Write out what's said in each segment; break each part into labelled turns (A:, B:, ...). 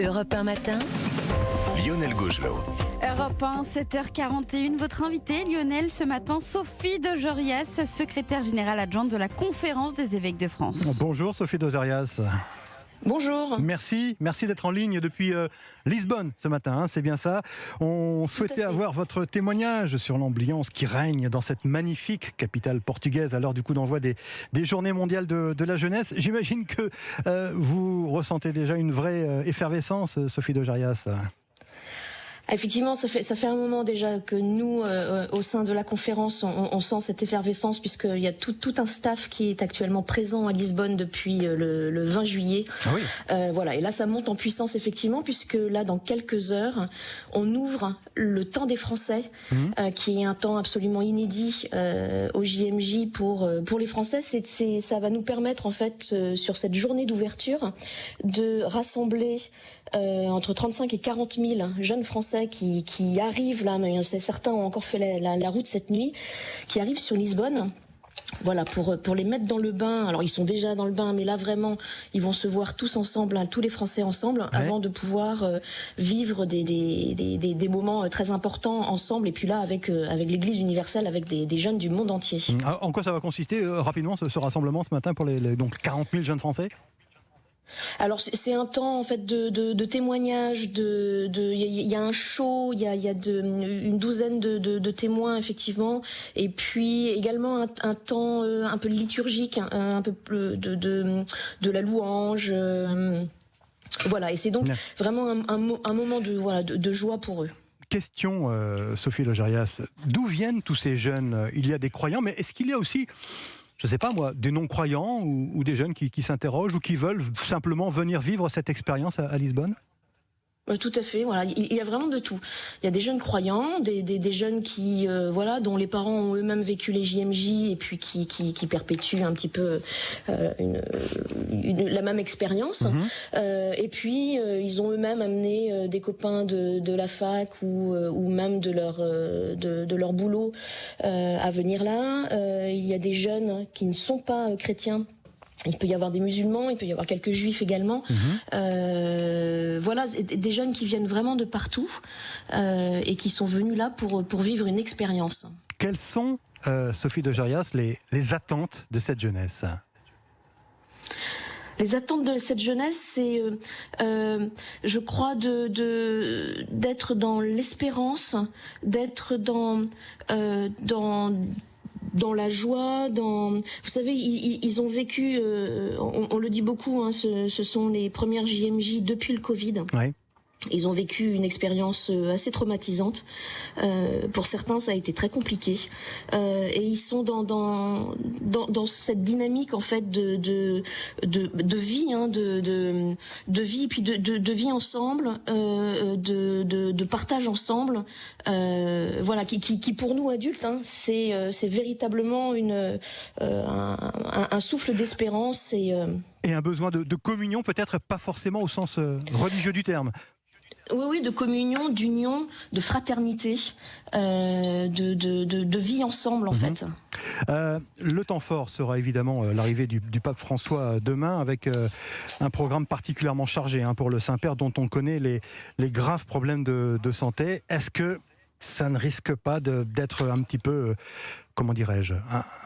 A: Europe 1 matin.
B: Lionel Gaugelot.
C: Europe 1, 7h41. Votre invitée, Lionel, ce matin, Sophie Dojorias, secrétaire générale adjointe de la Conférence des évêques de France.
D: Bonjour Sophie Dojorias.
E: Bonjour.
D: Merci d'être en ligne depuis Lisbonne ce matin, c'est bien ça. On souhaitait avoir votre témoignage sur l'ambiance qui règne dans cette magnifique capitale portugaise à l'heure du coup d'envoi des Journées mondiales de la jeunesse. J'imagine que vous ressentez déjà une vraie effervescence, Sophie Dojorias.
E: Effectivement, ça fait un moment déjà que nous, au sein de la conférence, on sent cette effervescence puisqu'il y a tout un staff qui est actuellement présent à Lisbonne depuis le 20 juillet.
D: Ah oui.
E: Voilà, et là ça monte en puissance effectivement puisque là dans quelques heures, on ouvre le temps des Français, qui est un temps absolument inédit au JMJ pour les Français. Ça va nous permettre en fait sur cette journée d'ouverture de rassembler entre 35 et 40 000 jeunes Français qui arrivent là, mais certains ont encore fait la route cette nuit, qui arrivent sur Lisbonne. Voilà, pour les mettre dans le bain. Alors ils sont déjà dans le bain, mais là vraiment, ils vont se voir tous ensemble, tous les Français ensemble, avant de pouvoir vivre des moments très importants ensemble. Et puis là, avec l'Église universelle, avec des jeunes du monde entier.
D: En quoi ça va consister rapidement ce rassemblement ce matin pour donc 40 000 jeunes Français ?
E: Alors c'est un temps en fait de témoignages, il y a un show, il y a une douzaine de témoins effectivement, et puis également un temps un peu liturgique, un peu de la louange, voilà, et c'est donc vraiment un moment de joie pour eux.
D: Question, Sophie Dojorias, d'où viennent tous ces jeunes ? Il y a des croyants, mais est-ce qu'il y a aussi, je ne sais pas moi, des non-croyants ou des jeunes qui s'interrogent ou qui veulent simplement venir vivre cette expérience à Lisbonne ?
E: Tout à fait, voilà. Il y a vraiment de tout. Il y a des jeunes croyants, des jeunes qui, dont les parents ont eux-mêmes vécu les JMJ et puis qui perpétuent un petit peu la même expérience. Et puis ils ont eux-mêmes amené des copains de la fac ou même de leur boulot à venir là. Il y a des jeunes qui ne sont pas chrétiens. Il peut y avoir des musulmans, il peut y avoir quelques juifs également. Voilà, des jeunes qui viennent vraiment de partout et qui sont venus là pour vivre une expérience.
D: Quelles sont, Sophie Dojorias, les attentes de cette jeunesse ?
E: Les attentes de cette jeunesse, c'est, je crois, d'être dans l'espérance, d'être dans la joie, vous savez, ils ont vécu, on le dit beaucoup, hein, ce sont les premières JMJ depuis le Covid. Ouais. Ils ont vécu une expérience assez traumatisante. Pour certains, ça a été très compliqué. Et ils sont dans cette dynamique en fait de vie, hein, de vie, et puis de vie ensemble, de partage ensemble. Voilà, qui pour nous adultes, hein, c'est véritablement un souffle d'espérance et
D: un besoin de communion, peut-être pas forcément au sens religieux du terme.
E: Oui, de communion, d'union, de fraternité, de vie ensemble en fait.
D: Le temps fort sera évidemment l'arrivée du pape François demain, avec un programme particulièrement chargé pour le Saint-Père, dont on connaît les graves problèmes de santé. Est-ce que ça ne risque pas d'être un petit peu, comment dirais-je,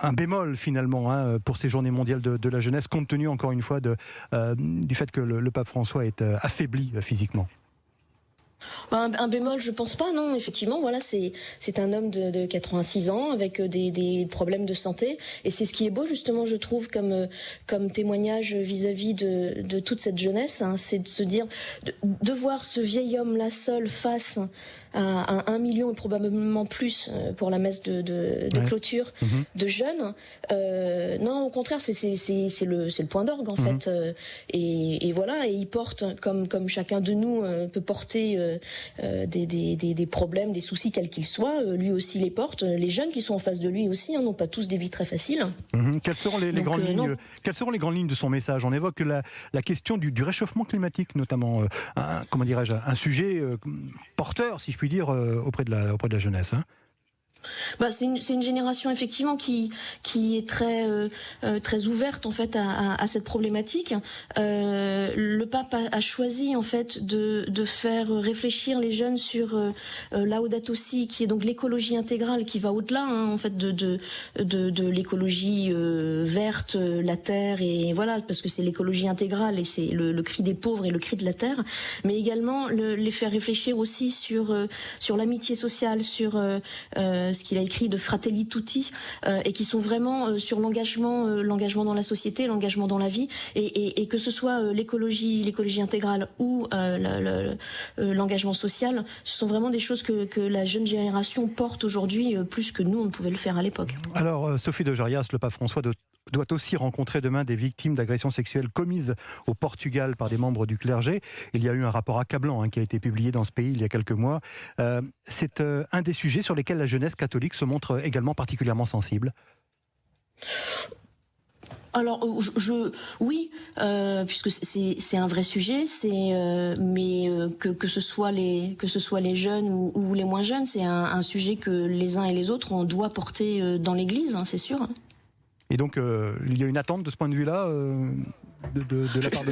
D: un bémol finalement pour ces journées mondiales de la jeunesse, compte tenu encore une fois du fait que le pape François est affaibli physiquement ?
E: Un bémol, je pense pas, non. Effectivement, voilà, c'est un homme de 86 ans avec des problèmes de santé, et c'est ce qui est beau justement, je trouve, comme témoignage vis-à-vis de toute cette jeunesse, hein, c'est de se dire, de voir ce vieil homme-là seul face à 1 million et probablement plus pour la messe de clôture de jeunes. Non, au contraire, c'est le point d'orgue en fait. Et voilà, et il porte comme chacun de nous peut porter des problèmes, des soucis quels qu'ils soient. Lui aussi les porte. Les jeunes qui sont en face de lui aussi n'ont pas tous des vies très faciles.
D: Quelles seront les grandes lignes ? Quelles seront les grandes lignes de son message ? On évoque la question du réchauffement climatique, notamment. Un sujet porteur, si je puis dire, auprès de la jeunesse.
E: C'est une génération effectivement qui est très ouverte en fait à cette problématique. Le pape a choisi en fait de faire réfléchir les jeunes sur Laudato Si, qui est donc l'écologie intégrale, qui va au-delà en fait de l'écologie verte, la terre, et voilà, parce que c'est l'écologie intégrale et c'est le cri des pauvres et le cri de la terre, mais également les faire réfléchir aussi sur l'amitié sociale, sur ce qu'il a écrit de Fratelli Tutti, et qui sont vraiment sur l'engagement dans la société, l'engagement dans la vie, et que ce soit l'écologie intégrale ou l'engagement social, ce sont vraiment des choses que la jeune génération porte aujourd'hui plus que nous on ne pouvait le faire à l'époque.
D: Alors Sophie de Jorias, le pape François doit aussi rencontrer demain des victimes d'agressions sexuelles commises au Portugal par des membres du clergé. Il y a eu un rapport accablant qui a été publié dans ce pays il y a quelques mois. C'est un des sujets sur lesquels la jeunesse catholique se montre également particulièrement sensible.
E: Alors oui, puisque c'est un vrai sujet, mais que ce soit les jeunes ou les moins jeunes, c'est un sujet que les uns et les autres on doit porter dans l'Église, c'est sûr.
D: Et donc, il y a une attente de ce point de vue-là de la part de...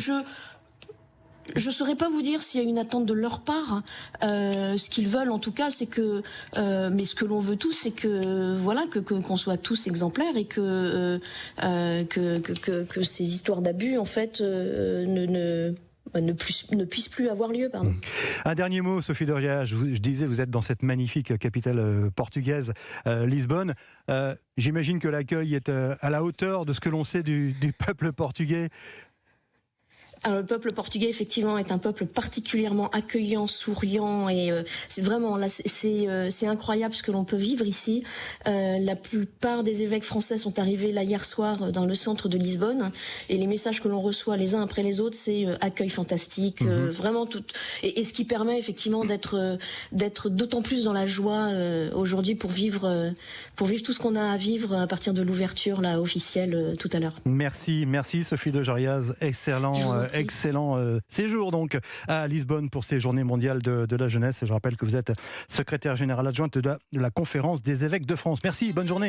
E: Je ne saurais pas vous dire s'il y a une attente de leur part. Ce qu'ils veulent, en tout cas, c'est que... mais ce que l'on veut tous, c'est que voilà, qu'on soit tous exemplaires et que ces histoires d'abus, en fait, ne puissent plus avoir lieu. Pardon.
D: Un dernier mot, Sophie de Jorias. Je disais, vous êtes dans cette magnifique capitale portugaise, Lisbonne. J'imagine que l'accueil est à la hauteur de ce que l'on sait du peuple portugais.
E: Alors, le peuple portugais, effectivement, est un peuple particulièrement accueillant, souriant, et c'est vraiment là, c'est incroyable ce que l'on peut vivre ici. La plupart des évêques français sont arrivés là hier soir dans le centre de Lisbonne, et les messages que l'on reçoit les uns après les autres, c'est accueil fantastique, vraiment tout, et ce qui permet effectivement d'être d'autant plus dans la joie aujourd'hui pour vivre tout ce qu'on a à vivre à partir de l'ouverture là officielle tout à l'heure.
D: Merci Sophie de Jorias, excellent séjour donc à Lisbonne pour ces journées mondiales de la jeunesse. Et je rappelle que vous êtes secrétaire générale adjointe de la Conférence des évêques de France. Merci, bonne journée.